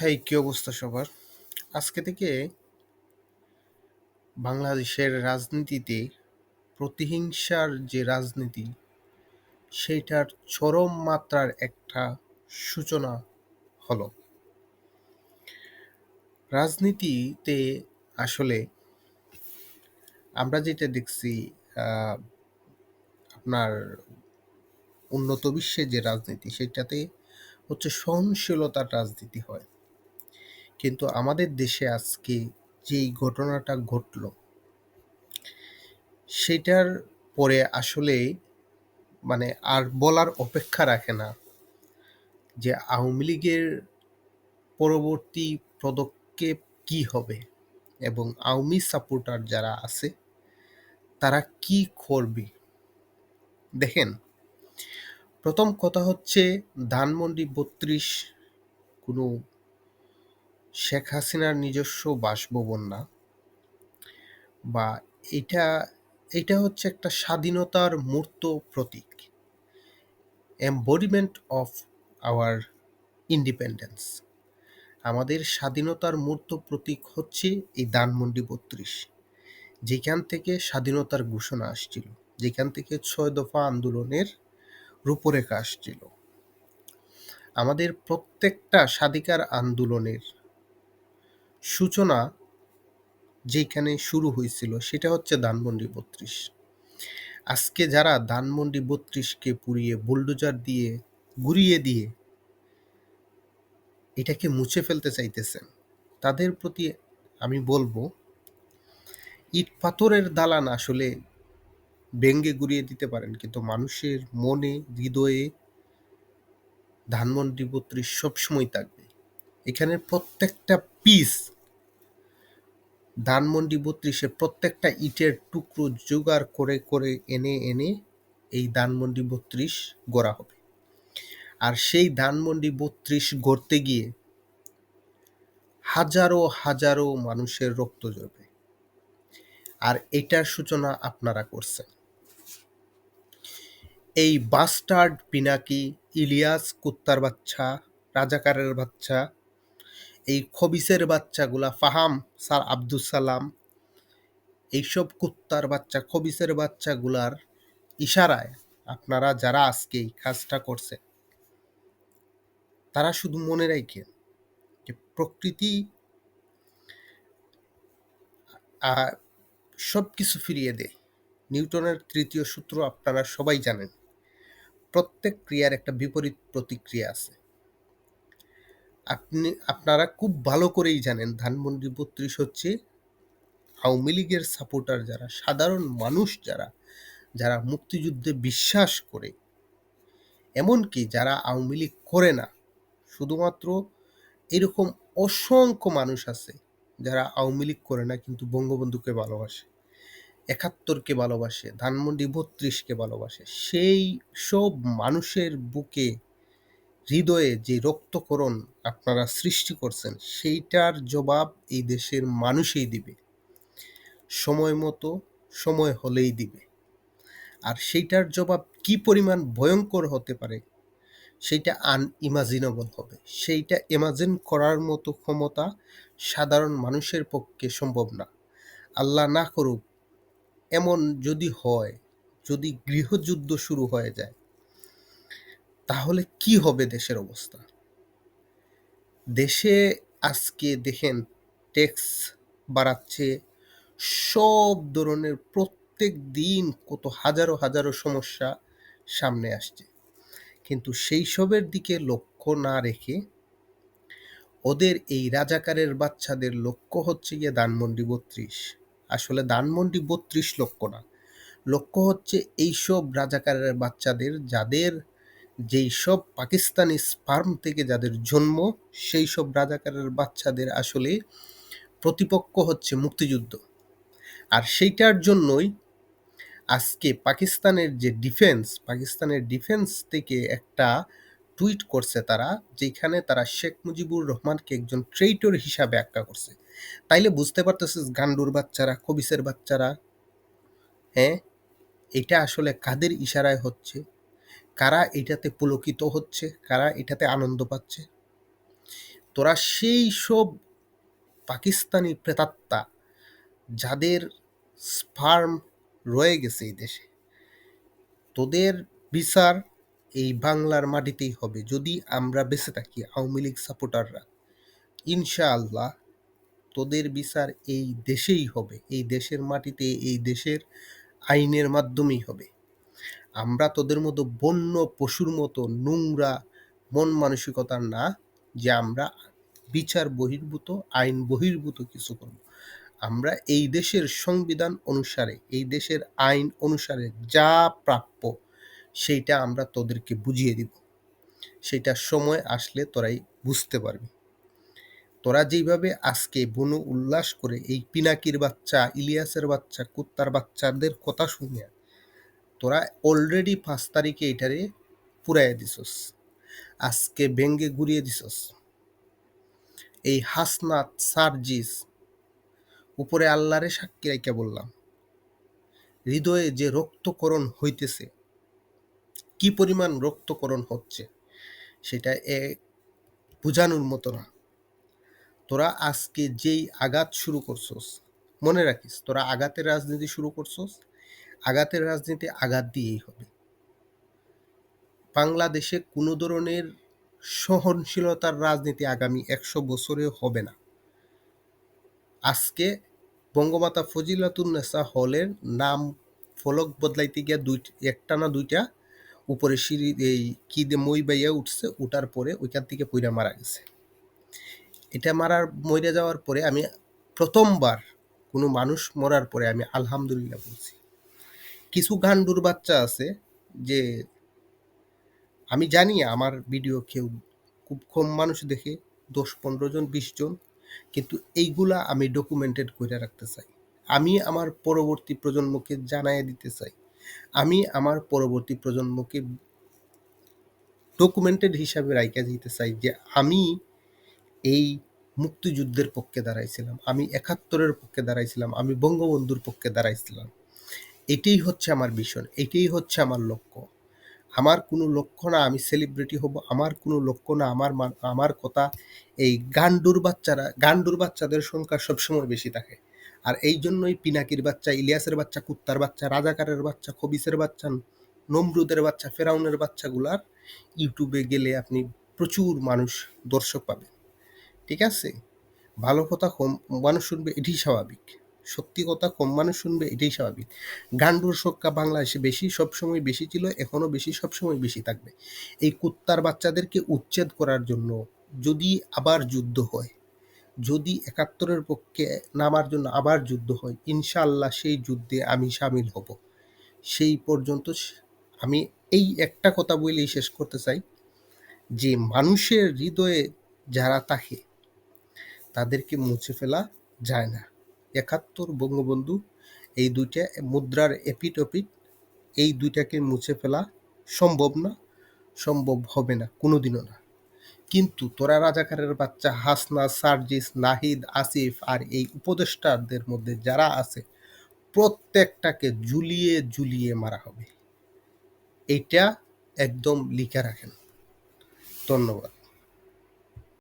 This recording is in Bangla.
হ্যাঁ, কি অবস্থা সবার? আজকে থেকে বাংলাদেশের রাজনীতিতে প্রতিহিংসার যে রাজনীতি, সেইটার চরম মাত্রার একটা সূচনা হলো। রাজনীতিতে আসলে আমরা যেটা দেখছি, আহ, আপনার উন্নত বিশ্বে যে রাজনীতি, সেটাতে হচ্ছে সহনশীলতার রাজনীতি হয়। কিন্তু আমাদের দেশে আজকে যেই ঘটনাটা ঘটলো, সেটার পরে আসলে মানে আর বলার অপেক্ষা রাখে না যে আওয়ামী লীগের পরবর্তী পদক্ষেপ কি হবে এবং আওয়ামী সাপোর্টার যারা আছে তারা কি করবে। দেখেন, প্রথম কথা হচ্ছে ধানমন্ডি ৩২ কোনো শেখ হাসিনার নিজস্ব বাসভবন না, বা এটা এটা হচ্ছে একটা স্বাধীনতার মূর্ত প্রতীক, এম্বডিমেন্ট অফ আওয়ার ইন্ডিপেন্ডেন্স। আমাদের স্বাধীনতার মূর্ত প্রতীক হচ্ছে এই ধানমন্ডি ৩২, যেখান থেকে স্বাধীনতার ঘোষণা আসছিল, যেখান থেকে ৬ দফা আন্দোলনের রূপরেখা আসছিল। আমাদের প্রত্যেকটা স্বাধিকার আন্দোলনের সূচনা যেখানে শুরু হয়েছিল সেটা হচ্ছে ধানমন্ডি ৩২। আজকে যারা ধানমন্ডি ৩২কে পুড়িয়ে বুলডোজার দিয়ে গুড়িয়ে দিয়ে এটাকে মুছে ফেলতে চাইতেছেন, তাদের প্রতি আমি বলবো, ইট পাথরের দালান আসলে ভেঙে গুঁড়িয়ে দিতে পারেন, কিন্তু মানুষের মনে হৃদয়ে ধানমন্ডি ৩২ সবসময় থাকবে। এখানে প্রত্যেকটা পিস, ধানমন্ডি ৩২-এ প্রত্যেকটা ইটের টুকরো জোগাড় করে করে এনে এনে এই ধানমন্ডি ৩২ গড়া হবে। আর সেই ধানমন্ডি ৩২ গড়তে গিয়ে হাজারো হাজারো মানুষের রক্ত ঝরবে। আর এটার সূচনা আপনারা করছেন। এই বাস্টার্ড পিনাকি, ইলিয়াস কুত্তার বাচ্চা, রাজাকারের বাচ্চা, এই খবিসের বাচ্চাগুলা, ফাহাম স্যার আব্দুল সালাম, এইসব কুত্তার বাচ্চা খবিসের বাচ্চাগুলার ইশারায় আপনারা যারা আজকে এই কাজটা করছে, তারা শুধু মনে রাখেন যে প্রকৃতি সব কিছু ফিরিয়ে দেয়। নিউটনের তৃতীয় সূত্র আপনারা সবাই জানেন, প্রত্যেক ক্রিয়ার একটা বিপরীত প্রতিক্রিয়া আছে। আপনারা খুব ভালো করেই জানেন ধানমন্ডি ৩২ হচ্ছে আওয়ামী লীগের সাপোর্টার যারা, সাধারণ মানুষ যারা, যারা মুক্তিযুদ্ধে বিশ্বাস করে, এমনকি যারা আওয়ামী লীগ করে না, শুধুমাত্র এরকম অসংখ্য মানুষ আছে যারা আওয়ামী লীগ করে না কিন্তু বঙ্গবন্ধুকে ভালোবাসে, ৭১কে ভালোবাসে, ধানমন্ডি ৩২কে ভালোবাসে। সেই সব মানুষের বুকে, হৃদয়ে যে রক্তক্ষরণ আপনারা সৃষ্টি করছেন, সেইটার জবাব এই দেশের মানুষই দিবে, সময় মতো, সময় হলেই দিবে। আর সেইটার জবাব কি পরিমাণ ভয়ঙ্কর হতে পারে সেইটা আনইমাজিনেবল হবে। সেইটা ইমাজিন করার মতো ক্ষমতা সাধারণ মানুষের পক্ষে সম্ভব না। আল্লাহ না করুক, এমন যদি হয়, যদি গৃহযুদ্ধ শুরু হয়ে যায়, তাহলে কি হবে দেশের অবস্থা? দেশে আজকে দেখেন, ট্যাক্স বাড়াচ্ছে, সব ধরনের প্রত্যেক দিন কত হাজারো হাজারো সমস্যা সামনে আসছে, কিন্তু সেই সবের দিকে লক্ষ্য না রেখে ওদের এই রাজাকারের বাচ্চাদের লক্ষ্য হচ্ছে গিয়ে ধানমন্ডি ৩২। আসলে ধানমন্ডি ৩২ লক্ষ্য না, লক্ষ্য হচ্ছে এইসব রাজাকারের বাচ্চাদের, যাদের যেই সব পাকিস্তানি স্পার্ম থেকে যাদের জন্ম, সেই সব রাজাকারের বাচ্চাদের আসলে প্রতিপক্ষ হচ্ছে মুক্তিযুদ্ধ। আর সেইটার জন্যই আজকে পাকিস্তানের ডিফেন্স থেকে একটা টুইট করছে তারা, যেখানে তারা শেখ মুজিবুর রহমানকে একজন ট্রেইটর হিসাবে আখ্যা করছে। তাইলে বুঝতে পারতেছিস গান্ডুর বাচ্চারা, খবিসের বাচ্চারা, হ্যাঁ, এটা আসলে কাদের ইশারায় হচ্ছে, কারা এটাতে পুলকিত হচ্ছে, কারা এটাতে আনন্দ পাচ্ছে। তোরা সেই সব পাকিস্তানি প্রেতাত্মা যাদের স্পার্ম রয়ে গেছে এই দেশে, তোদের বিচার এই বাংলার মাটিতেই হবে। যদি আমরা বেঁচে থাকি আওয়ামী লীগ সাপোর্টাররা, ইনশাআল্লাহ তোদের বিচার এই দেশেই হবে, এই দেশের মাটিতে, এই দেশের আইনের মাধ্যমেই হবে। আমরা তোদের মতো বন্য পশুর মতো নোংরা মন মানসিকতার না, যে আমরা বিচার বহির্ভূত, আইন বহির্ভূত কিছু করব। আমরা এই দেশের সংবিধান অনুসারে, এই দেশের আইন অনুসারে যা প্রাপ্য সেইটা আমরা তোদেরকে বুঝিয়ে দিব। সেটা সময় আসলে তোরাই বুঝতে পারবি। তোরা যেইভাবে আজকে বন উল্লাস করে এই পিনাকির বাচ্চা, ইলিয়াসের বাচ্চা, কুত্তার বাচ্চাদের কথা শুনে তোরা অলরেডি 5 তারিখে এটারে পুরাইয়া দিছস, আজকে ভেঙ্গে গুড়িয়ে দিছস। এই হাসনাত, সার্জিস, উপরে আল্লাহরে সাক্ষী রাইখা বললাম, হৃদয়ে যে রক্তকরণ হইতেছে, কি পরিমাণ রক্তকরণ হচ্ছে সেটা বোঝানোর মতো না। তোরা আজকে যেই আঘাত শুরু করছস, মনে রাখিস তোরা আঘাতের রাজনীতি শুরু করছস, আঘাতের রাজনীতি আঘাত দিয়েই হবে। বাংলাদেশে কোনো ধরনের সহনশীলতার রাজনীতি আগামী 100 বছরেও হবে না। আজকে বঙ্গমাতা ফজিলাতুন্নেসা হলের নাম ফলক বদলাইতে গিয়া একটা না দুইটা উপরে সিঁড়ি এই কি দিয়ে মই বাইয়া উঠছে, উঠার পরে ওইখান থেকে পইরা মারা গেছে। এটা মরে যাওয়ার পরে আমি প্রথমবার কোনো মানুষ মরার পরে আমি আলহামদুলিল্লাহ বলছি। কিছু গান্ডুর বাচ্চা আছে যে, আমি জানি আমার ভিডিও কেউ খুব কম মানুষ দেখে, 10-15 জন 20 জন, কিন্তু এইগুলা আমি ডকুমেন্টেড করে রাখতে চাই। আমি আমার পরবর্তী প্রজন্মকে জানাইয়া দিতে চাই, আমি আমার পরবর্তী প্রজন্মকে ডকুমেন্টেড হিসাবে রাইখা দিতে চাই যে আমি এই মুক্তিযুদ্ধের পক্ষে দাঁড়াইছিলাম, আমি 71-এর পক্ষে দাঁড়াইছিলাম, আমি বঙ্গবন্ধুর পক্ষে দাঁড়াইছিলাম। এটাই হচ্ছে আমার ভিশন, এটাই হচ্ছে আমার লক্ষ্য। আমার কোনো লক্ষ্য না আমি সেলিব্রিটি হব, আমার কোনো লক্ষ্য না আমার কথা এই গান্ডুর বাচ্চাদের সংখ্যা সবসময় বেশি থাকে। আর এই জন্যই পিনাকির বাচ্চা, ইলিয়াসের বাচ্চা, কুত্তার বাচ্চা, রাজাকারের বাচ্চা, খবিসের বাচ্চা, নমরুদের বাচ্চা, ফেরাউনের বাচ্চাগুলার ইউটিউবে গেলে আপনি প্রচুর মানুষ দর্শক পাবেন। ঠিক আছে? ভালো কথা কম মানুষ শুনবে, এটাই স্বাভাবিক। সত্যি কথা কম মানুষ শুনবে, এটাই স্বাভাবিক। গান্ডুর সংখ্যা বাংলাদেশে বেশি, সবসময় বেশি ছিল, এখনো বেশি, সবসময় বেশি থাকবে। এই কুত্তার বাচ্চাদেরকে উচ্ছেদ করার জন্য যদি আবার যুদ্ধ হয়, যদি 71-এর পক্ষে নামার জন্য আবার যুদ্ধ হয়, ইনশাআল্লাহ সেই যুদ্ধে আমি শামিল হব। সেই পর্যন্ত আমি এই একটা কথা বলেই শেষ করতে চাই যে মানুষের হৃদয়ে যারা থাকে তাদেরকে মুছে ফেলা যায় না। 71 বঙ্গবন্ধু, এই দুইটা মুদ্রার এপিঠ ওপিঠ, এই দুইটাকে মুছে ফেলা সম্ভব না, সম্ভব হবে না, কোনোদিনও না। কিন্তু তোরা রাজাকারের বাচ্চা হাসনা, সার্জিস, নাহিদ, আসিফ আর এই উপদেষ্টাদের মধ্যে যারা আছে প্রত্যেকটাকে ঝুলিয়ে ঝুলিয়ে মারা হবে। এইটা একদম লিখে রাখেন। ধন্যবাদ।